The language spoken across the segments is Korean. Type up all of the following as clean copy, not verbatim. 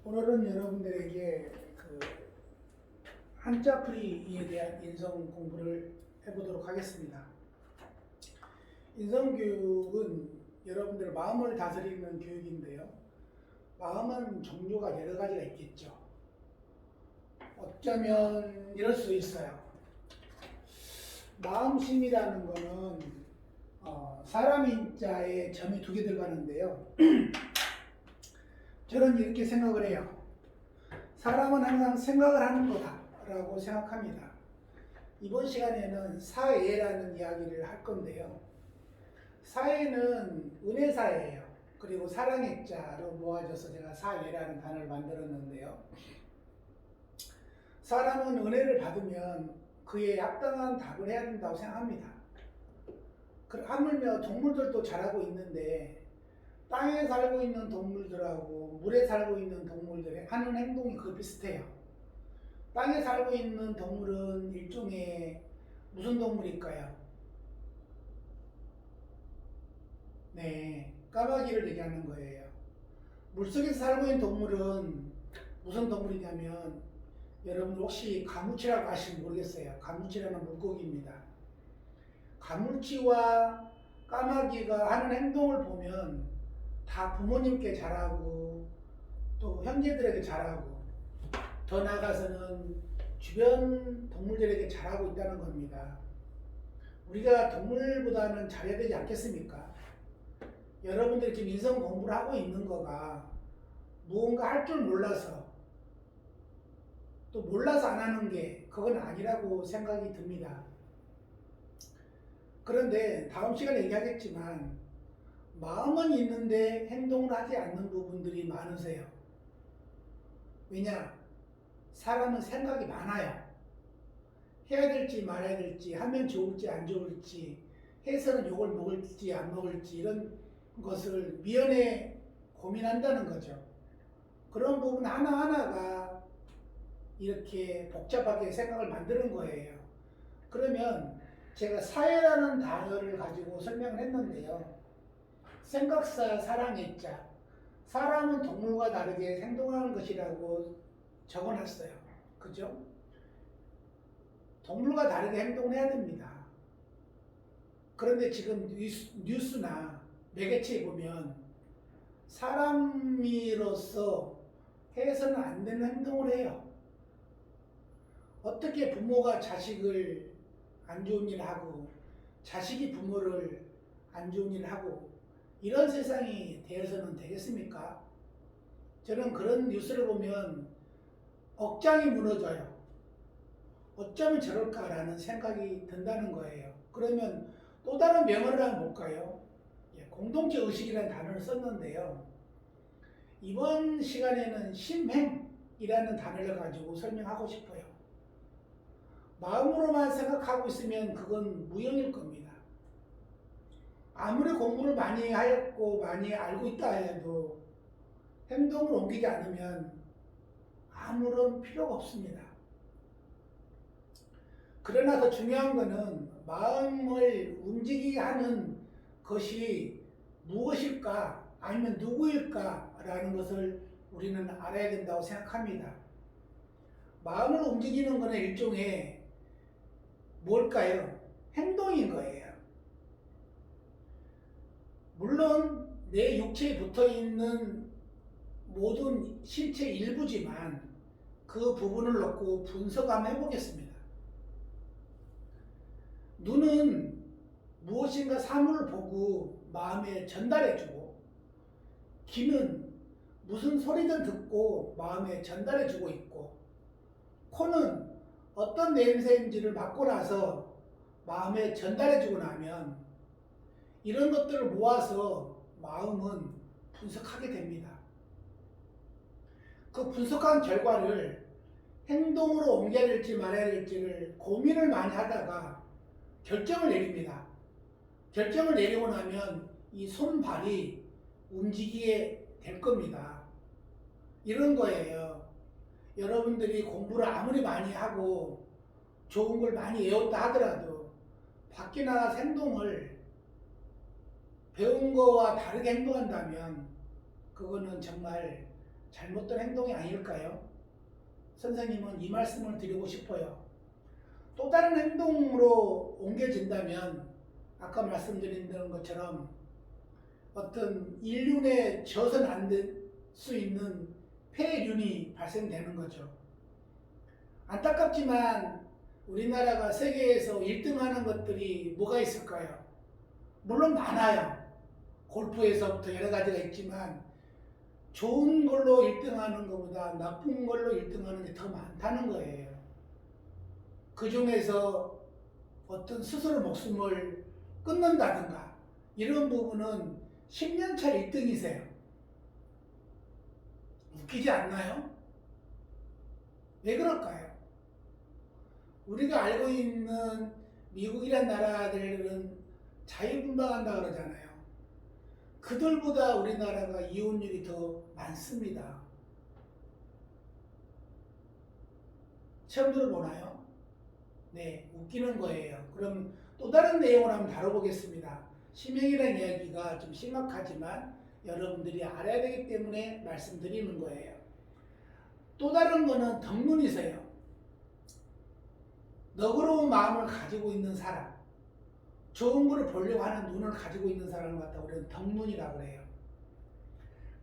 오늘은 여러분들에게 한자풀이에 대한 인성 공부를 해보도록 하겠습니다. 인성교육은 여러분들 마음을 다스리는 교육인데요. 마음은 종류가 여러 가지가 있겠죠. 어쩌면 이럴 수 있어요. 마음심이라는 거는 사람 인자에 점이 두 개 들어가는데요. 저는 이렇게 생각을 해요. 사람은 항상 생각을 하는 거다라고 생각합니다. 이번 시간에는 사예라는 이야기를 할 건데요. 사예는 은혜사예요. 그리고 사랑의 자로 모아져서 제가 사예라는 단어를 만들었는데요. 사람은 은혜를 받으면 그에 합당한 답을 해야 된다고 생각합니다. 하물며 동물들도 잘하고 있는데 땅에 살고 있는 동물들하고 물에 살고 있는 동물들의 하는 행동이 거의 비슷해요. 땅에 살고 있는 동물은 일종의 무슨 동물일까요? 네, 까마귀를 얘기하는 거예요. 물속에서 살고 있는 동물은 무슨 동물이냐면 여러분 혹시 가무치라고 아시면 모르겠어요. 가무치라는 물고기입니다. 가물치와 까마귀가 하는 행동을 보면 다 부모님께 잘하고 또 형제들에게 잘하고 더 나아가서는 주변 동물들에게 잘하고 있다는 겁니다. 우리가 동물보다는 잘해야 되지 않겠습니까? 여러분들이 지금 인성 공부를 하고 있는 거가 무언가 할 줄 몰라서 또 몰라서 안 하는 게 그건 아니라고 생각이 듭니다. 그런데 다음 시간에 얘기하겠지만 마음은 있는데 행동을 하지 않는 부분들이 많으세요. 왜냐? 사람은 생각이 많아요. 해야 될지 말아야 될지, 하면 좋을지 안 좋을지, 해서는 욕을 먹을지 안 먹을지 이런 것을 미연에 고민한다는 거죠. 그런 부분 하나하나가 이렇게 복잡하게 생각을 만드는 거예요. 그러면 제가 사회라는 단어를 가지고 설명을 했는데요. 생각사 사랑의 자, 사람은 동물과 다르게 행동하는 것이라고 적어놨어요. 그죠? 동물과 다르게 행동을 해야 됩니다. 그런데 지금 뉴스나 매개체에 보면 사람으로서 해서는 안 되는 행동을 해요. 어떻게 부모가 자식을 안 좋은 일 하고 자식이 부모를 안 좋은 일 하고 이런 세상이 되어서는 되겠습니까? 저는 그런 뉴스를 보면 억장이 무너져요. 어쩌면 저럴까라는 생각이 든다는 거예요. 그러면 또 다른 명언을 한번 볼까요? 공동체 의식이라는 단어를 썼는데요. 이번 시간에는 심행이라는 단어를 가지고 설명하고 싶어요. 마음으로만 생각하고 있으면 그건 무용일 겁니다. 아무리 공부를 많이 하였고 많이 알고 있다 해도 행동을 옮기지 않으면 아무런 필요가 없습니다. 그러나 더 중요한 것은 마음을 움직이게 하는 것이 무엇일까 아니면 누구일까라는 것을 우리는 알아야 된다고 생각합니다. 마음을 움직이는 것은 일종의 뭘까요? 행동인 거예요. 물론 내 육체에 붙어있는 모든 신체 일부지만 그 부분을 놓고 분석 한번 해보겠습니다. 눈은 무엇인가 사물을 보고 마음에 전달해주고, 귀는 무슨 소리든 듣고 마음에 전달해주고 있고, 코는 어떤 냄새인지를 맡고 나서 마음에 전달해주고 나면 이런 것들을 모아서 마음은 분석하게 됩니다. 그 분석한 결과를 행동으로 옮겨야 될지 말아야 될지를 고민을 많이 하다가 결정을 내립니다. 결정을 내리고 나면 이 손발이 움직이게 될 겁니다. 이런 거예요. 여러분들이 공부를 아무리 많이 하고 좋은 걸 많이 외웠다 하더라도 밖에 나가서 행동을 배운 거와 다르게 행동한다면 그거는 정말 잘못된 행동이 아닐까요? 선생님은 이 말씀을 드리고 싶어요. 또 다른 행동으로 옮겨진다면 아까 말씀드린 것처럼 어떤 인륜에 져선 안 될 수 있는 폐륜이 발생되는 거죠. 안타깝지만 우리나라가 세계에서 1등하는 것들이 뭐가 있을까요? 물론 많아요. 골프에서부터 여러 가지가 있지만 좋은 걸로 1등하는 것보다 나쁜 걸로 1등하는 게 더 많다는 거예요. 그 중에서 어떤 스스로 목숨을 끊는다든가 이런 부분은 10년차 1등이세요. 웃기지 않나요? 왜 그럴까요? 우리가 알고 있는 미국이란 나라들은 자유분방한다 그러잖아요. 그들보다 우리나라가 이혼율이 더 많습니다. 처음 들어보나요? 네, 웃기는 거예요. 그럼 또 다른 내용을 한번 다뤄보겠습니다. 심형이라는 이야기가 좀 심각하지만 여러분들이 알아야 되기 때문에 말씀드리는 거예요. 또 다른 거는 덕눈이세요. 너그러운 마음을 가지고 있는 사람, 좋은 거를 보려고 하는 눈을 가지고 있는 사람을 갖다 우리는 덕눈이라고 해요.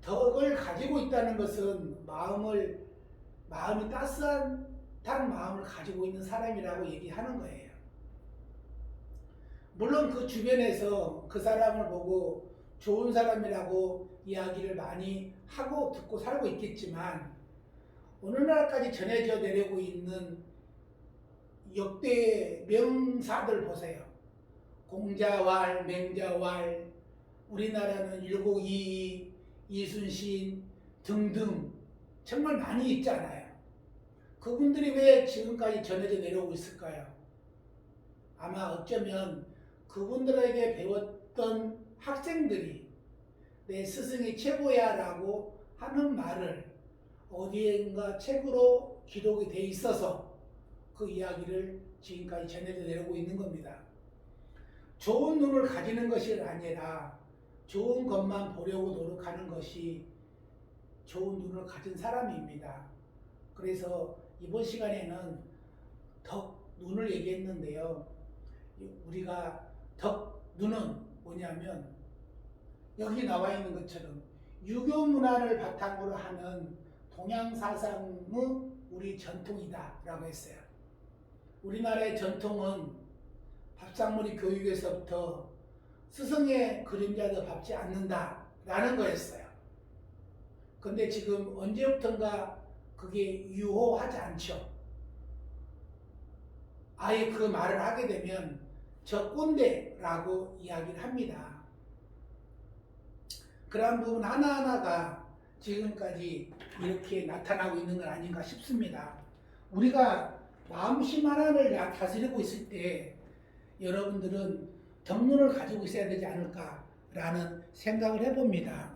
덕을 가지고 있다는 것은 마음이 따스한 마음을 가지고 있는 사람이라고 얘기하는 거예요. 물론 그 주변에서 그 사람을 보고 좋은 사람이라고 이야기를 많이 하고 듣고 살고 있겠지만 오늘날까지 전해져 내려오고 있는 역대 명사들 보세요. 공자왈, 맹자왈, 우리나라는 일곡이이, 이순신 등등 정말 많이 있잖아요. 그분들이 왜 지금까지 전해져 내려오고 있을까요? 아마 어쩌면 그분들에게 배웠던 학생들이 내 스승이 최고야 라고 하는 말을 어디엔가 책으로 기록이 돼 있어서 그 이야기를 지금까지 전해져 내려오고 있는 겁니다. 좋은 눈을 가지는 것이 아니라 좋은 것만 보려고 노력하는 것이 좋은 눈을 가진 사람입니다. 그래서 이번 시간에는 덕눈을 얘기했는데요. 우리가 덕눈은 뭐냐면 여기 나와 있는 것처럼 유교 문화를 바탕으로 하는 동양 사상의 우리 전통이다 라고 했어요. 우리나라의 전통은 밥상머리 교육에서부터 스승의 그림자도 밟지 않는다 라는 거였어요. 근데 지금 언제부턴가 그게 유효하지 않죠. 아예 그 말을 하게 되면 저 꼰대라고 이야기를 합니다. 그러한 부분 하나하나가 지금까지 이렇게 나타나고 있는 건 아닌가 싶습니다. 우리가 마음심 하나를 다스리고 있을 때 여러분들은 덕눈을 가지고 있어야 되지 않을까라는 생각을 해봅니다.